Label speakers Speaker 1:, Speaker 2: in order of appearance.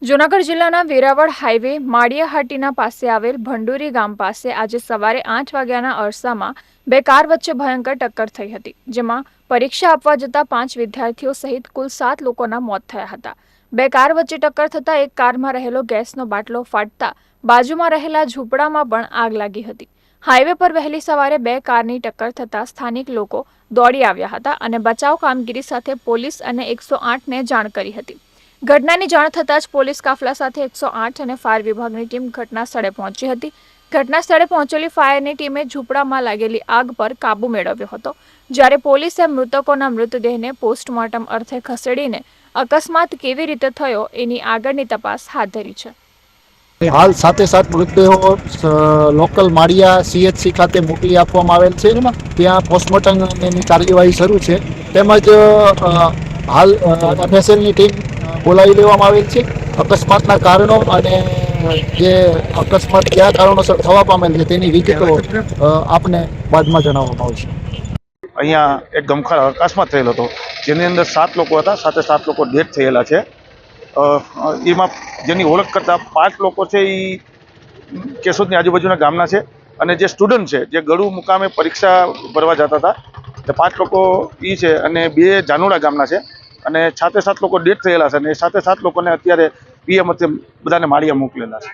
Speaker 1: જૂનાગઢ જિલ્લાના વેરાવળ હાઈવે માળિયાહાટીના પાસે આવેલ ભંડુરી ગામ પાસે આજે સવારે 8 વાગ્યાના અરસામાં બે કાર વચ્ચે ભયંકર ટક્કર થઈ હતી, જેમાં પરીક્ષા આપવા જતા 5 વિદ્યાર્થીઓ સહિત કુલ 7 લોકોના મોત થયા હતા। બે કાર વચ્ચે ટક્કર થતાં એક કારમાં રહેલો ગેસનો બાટલો ફાટતા બાજુમાં રહેલા ઝૂંપડામાં પણ આગ લાગી હતી। હાઈવે પર વહેલી સવારે બે કારની ટક્કર થતાં સ્થાનિક લોકો દોડી આવ્યા હતા અને બચાવ કામગીરી સાથે પોલીસ અને 108ને જાણ કરી હતી। ઘટનાની જાણ થતાં જ પોલીસ કાફલા સાથે 108 અને ફાયર વિભાગની ટીમ ઘટના સ્થળે પહોંચી હતી। ઘટના સ્થળે પહોંચેલી ફાયરની ટીમે ઝૂંપડામાં લાગેલી આગ પર કાબૂ મેળવ્યો હતો, જ્યારે પોલીસે મૃતકોના મૃતદેહને પોસ્ટમોર્ટમ અર્થે ખસેડીને અકસ્માત કેવી રીતે થયો એની આગળની તપાસ હાથ ધરી છે।
Speaker 2: હાલ સાથે મૃતદેહો લોકલ માળિયા CHC ખાતે મોકલી આપવામાં આવેલ છે। ત્યાં પોસ્ટમોર્ટમની કાર્યવાહી શરૂ છે। તેમજ હાલ FSLની ટીમ બોલાવી લેવામાં આવેલ છે। અકસ્માતના કારણો અને જે અકસ્માત કયા કારણોસર થવા પામેલ છે તેની વિગતો આપને બાદમાં જણાવવામાં આવશે।
Speaker 3: અહીંયા એક ગમખાર અકસ્માત થયેલો હતો, જેની અંદર 7 લોકો હતા, સાથે 7 લોકો ડેથ થયેલા છે। એમાં જેની ઓળખ કરતા 5 લોકો છે એ કેશોદની આજુબાજુના ગામના છે, અને જે સ્ટુડન્ટ છે જે ગળુ મુકામે પરીક્ષા ભરવા જતા હતા તે 5 લોકો એ છે, અને 2 જાનોડા ગામના છે, અને 7 લોકો ડેથ થયેલા છે, અને 7 લોકોને અત્યારે PM બધાને માળિયા મોકલેલા છે।